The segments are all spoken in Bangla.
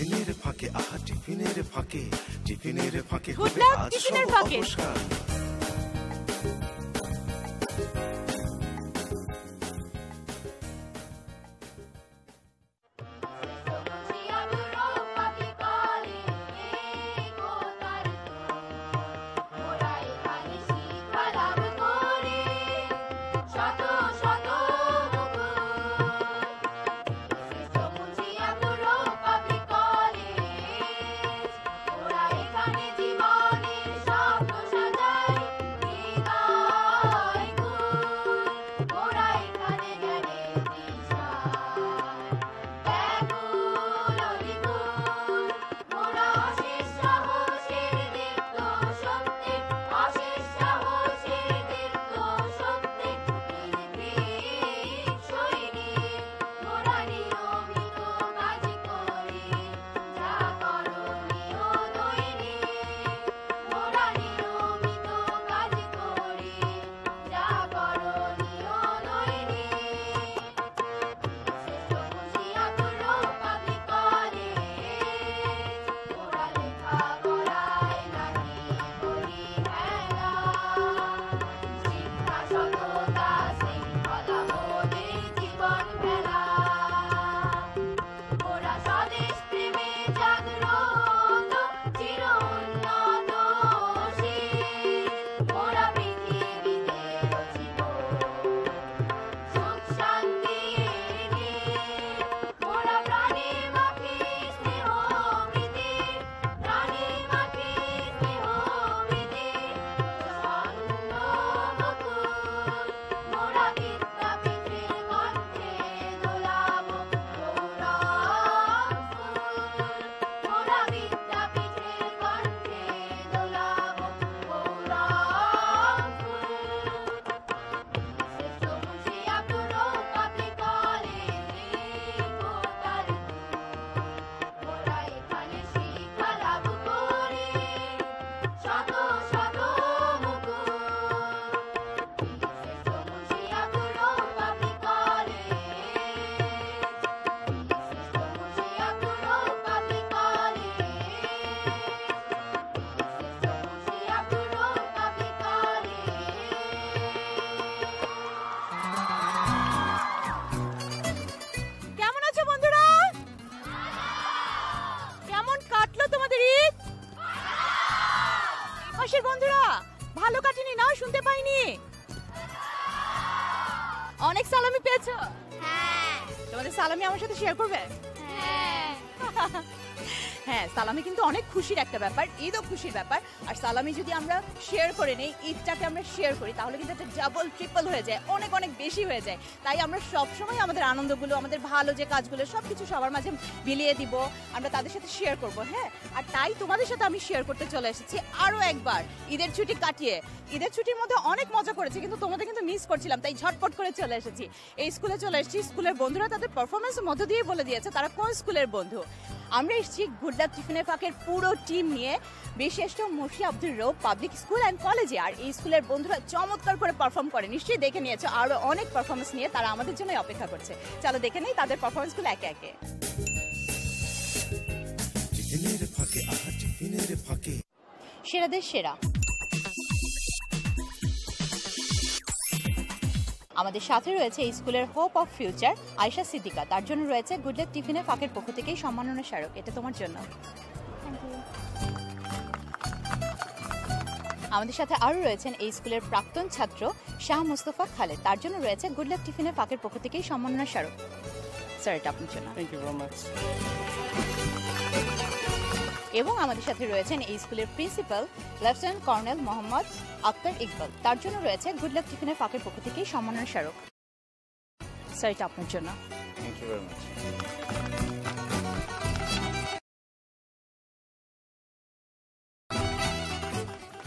টিফিনের ফাঁকে টিফিনের ফাঁকে Good হবে luck, আজ টিফিনের সব ফাঁকে। অবসান। বন্ধুরা ভালো কাটেনি না, শুনতে পাইনি। অনেক সালামি পেয়েছো? হ্যাঁ। তোমাদের সালামি আমার সাথে শেয়ার করবে? হ্যাঁ। হ্যাঁ, সালামি কিন্তু অনেক খুশির একটা ব্যাপার, ঈদও খুশির ব্যাপার। আর সালামি যদি আমরা শেয়ার করে নেই, ঈদটাকে আমরা শেয়ার করি, তাহলে কিন্তু একটা ডাবল ট্রিপল হয়ে যায়, অনেক অনেক বেশি হয়ে যায়। তাই আমরা সবসময় আমাদের আনন্দগুলো, আমাদের ভালো যে কাজগুলো সবকিছু সবার মাঝে বিলিয়ে দিব, আমরা তাদের সাথে শেয়ার করব। হ্যাঁ, আর তাই তোমাদের সাথে আমি শেয়ার করতে চলে এসেছি আরও একবার ঈদের ছুটি কাটিয়ে। ঈদের ছুটির মধ্যে অনেক মজা করেছি, কিন্তু তোমাদের কিন্তু মিস করছিলাম, তাই ঝটপট করে চলে এসেছি। এই স্কুলে চলে এসেছি, স্কুলের বন্ধুরা তাদের পারফরমেন্সের মধ্য দিয়ে বলে দিয়েছে তারা কোন স্কুলের বন্ধু। আমরা এসেছি গুড লাক টিফিনের ফাঁকের পুরো টিম নিয়ে বিশিষ্ট Murshid Abdur Rauf public school and কলেজে। আর এই স্কুলের বন্ধুরা চমৎকার করে পারফর্ম করে, নিশ্চয়ই দেখে নিয়েছো। আরও অনেক পারফরমেন্স নিয়ে তারা আমাদের জন্য অপেক্ষা করছে। চলো দেখে নেই তাদের পারফরমেন্সগুলো একে একে। সেরাদের সেরা আমাদের সাথে রয়েছে এই স্কুলের hope of future Ayesha Siddiqa, তার জন্য রয়েছে গুড লাক টিফিনের ফাঁকের পক্ষ থেকেই সম্মাননা স্মারক, এটা তোমার জন্য। আমাদের সাথে আরও রয়েছেন এই স্কুলের প্রাক্তন ছাত্র শাহ মুস্তফা খালেদ, তার জন্য রয়েছে গুড লাক টিফিনের ফাঁকের পক্ষ থেকেই সম্মাননা স্মারক। স্যার, এটা আপনার জন্য। Thank you very much. এবং আমাদের সাথে রয়েছেন এই স্কুলের principal lieutenant colonel Mohammad Akhtar Iqbal, তার জন্য রয়েছে গুড লাক টিফিনের ফাঁকের পক্ষ থেকেই সম্মাননা স্মারক। স্যার, এটা আপনার জন্য। Thank you very much.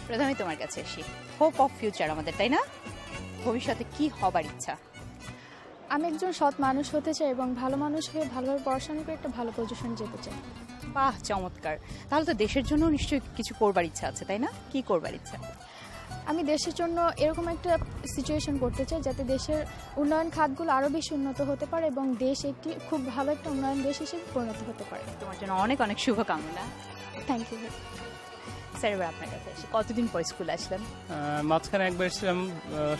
প্রথমে তোমার কাছে আসি, হোপ অফ ফিউচার আমাদের, তাই না? ভবিষ্যতে কি হবার ইচ্ছা? আমি একজন সৎ মানুষ হতে চাই এবং ভালো মানুষ হয়ে ভালোভাবে পড়াশোনা করে একটা ভালো পজিশনে যেতে চাই। বাহ, চমৎকার। তাহলে তো দেশের জন্য নিশ্চয়ই কিছু করবার ইচ্ছা আছে, তাই না? কি করবার ইচ্ছা? আমি দেশের জন্য এরকম একটা সিচুয়েশন করতে চাই যাতে দেশের উন্নয়ন খাতগুলো আরও বেশি উন্নত হতে পারে এবং দেশ একটি খুব ভালো একটা উন্নয়ন দেশ হিসেবে পরিণত হতে পারে। তোমার জন্য অনেক অনেক শুভকামনা। Thank you. স্যার এবার আপনার কাছে আসি, কতদিন পর স্কুলে আসলেন? মাঝখানে একবার এসেছিলাম,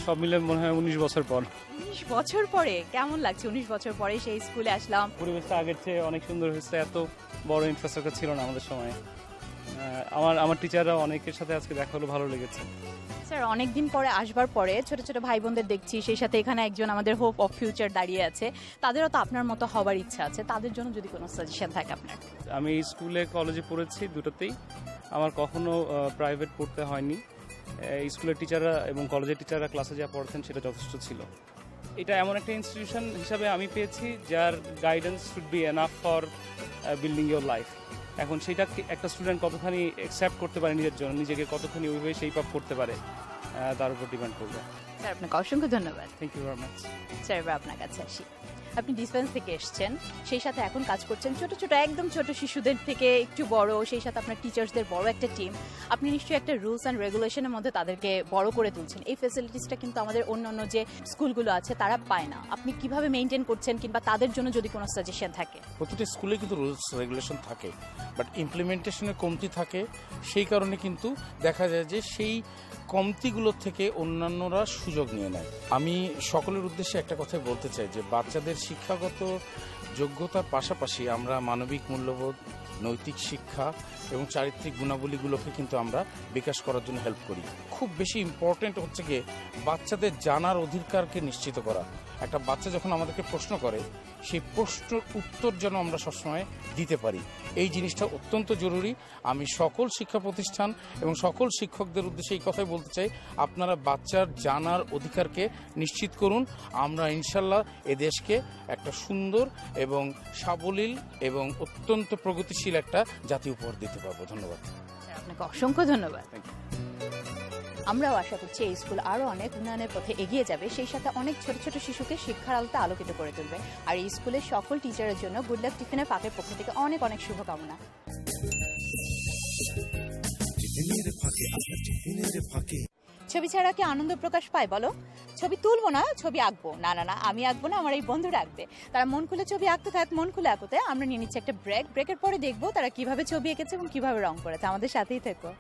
সব মিলে মনে হয় 19 বছর পর। 19 বছর পরে কেমন লাগছে? 19 বছর পরে সেই স্কুলে আসলাম। পরিবেশটা আগের চেয়ে অনেক সুন্দর হয়েছে, এত বড় ইনফ্রাস্ট্রাকচার ছিল না আমাদের সময়। আমার টিচাররা অনেকের সাথে আজকে দেখা হলো, ভালো লেগেছে। স্যার অনেকদিন পরে আসবার পরে ছোট ছোট ভাই বোনদের দেখছি, সেই সাথে এখানে একজন আমাদের হোপ অফ ফিউচার দাঁড়িয়ে আছে, তাদেরও তো আপনার মতো হবার ইচ্ছা আছে, তাদের জন্য যদি কোনো সাজেশন থাকে আপনার। আমি স্কুলে কলেজে পড়েছি দুটোতেই, আমার কখনো প্রাইভেট পড়তে হয়নি। স্কুলের টিচাররা এবং কলেজের টিচাররা ক্লাসে যা পড়তেন সেটা যথেষ্ট ছিল। এটা এমন একটা ইনস্টিটিউশন হিসাবে আমি পেয়েছি যার guidance should be enough for building your life. এখন সেটা একটা স্টুডেন্ট কতখানি অ্যাকসেপ্ট করতে পারে নিজের জন্য, নিজেকে কতখানি ওইভাবে শেপ আপ করতে পারে, তার উপর ডিপেন্ড করবে। স্যার আপনাকে অসংখ্য ধন্যবাদ। Thank you very much. Sir এবার আপনার কাছে আসি, আপনি ডিসপেন্স থেকে এসেছেন, সেই সাথে এখন কাজ করছেন ছোট ছোট একদম ছোট শিশুদের থেকে একটু বড়, সেই সাথে আপনার টিচার্সদের বড় একটা টিম। আপনি নিশ্চয়ই একটা রুলস অ্যান্ড রেগুলেশনের মধ্যে তাদেরকে বড় করে তুলছেন। এই ফ্যাসিলিটিসটা কিন্তু আমাদের অন্যান্য যে স্কুলগুলো আছে তারা পায় না। আপনি কিভাবে মেনটেন করছেন, কিংবা তাদের জন্য যদি কোনো সাজেশন থাকে? প্রতিটা স্কুলে কিন্তু রুলস রেগুলেশন থাকে, বাট ইমপ্লিমেন্টেশনের কমতি থাকে। সেই কারণে কিন্তু দেখা যায় যে সেই কমতিগুলোর থেকে অন্যান্যরা সুযোগ নিয়ে নেয়। আমি সকলের উদ্দেশ্যে একটা কথাই বলতে চাই যে বাচ্চাদের শিক্ষাগত যোগ্যতার পাশাপাশি আমরা মানবিক মূল্যবোধ, নৈতিক শিক্ষা এবং চারিত্রিক গুণাবলীগুলোকে কিন্তু আমরা বিকাশ করার জন্য হেল্প করি। খুব বেশি ইম্পর্টেন্ট হচ্ছে গিয়ে বাচ্চাদের জানার অধিকারকে নিশ্চিত করা। একটা বাচ্চা যখন আমাদেরকে প্রশ্ন করে, সেই প্রশ্নের উত্তর যেন আমরা সবসময় দিতে পারি, এই জিনিসটা অত্যন্ত জরুরি। আমি সকল শিক্ষা প্রতিষ্ঠান এবং সকল শিক্ষকদের উদ্দেশ্যে এই কথাই বলতে চাই, আপনারা বাচ্চার জানার অধিকারকে নিশ্চিত করুন। আমরা ইনশাল্লাহ এদেশকে একটা সুন্দর এবং সাবলীল এবং অত্যন্ত প্রগতিশীল একটা জাতি উপহার দিতে পারবো। ধন্যবাদ। আপনাকে অসংখ্য ধন্যবাদ। আমরাও আশা করছি এই স্কুল আরও অনেক উন্নয়নের পথে এগিয়ে যাবে, সেই সাথে অনেক ছোট ছোট শিশুকে শিক্ষার আলোতে আলোকিত করে তুলবে। আর এই স্কুলের সকল টিচারের জন্য গুড লাক টিফিনের পাকের পক্ষ থেকে অনেক অনেক শুভকামনা। ছবি ছাড়া কি আনন্দ প্রকাশ পায় বলো? ছবি তুলবো না, ছবি আঁকবো। না না না, আমি আঁকবো না, আমার এই বন্ধুরা আঁকবে। তারা মন খুলে ছবি আঁকতে থাক, মন খুলে আঁকতে। আমরা নিয়ে নিচ্ছি একটা ব্রেক, ব্রেকের পরে দেখবো তারা কিভাবে ছবি এঁকেছে এবং কিভাবে রং করেছে। আমাদের সাথেই থেকো।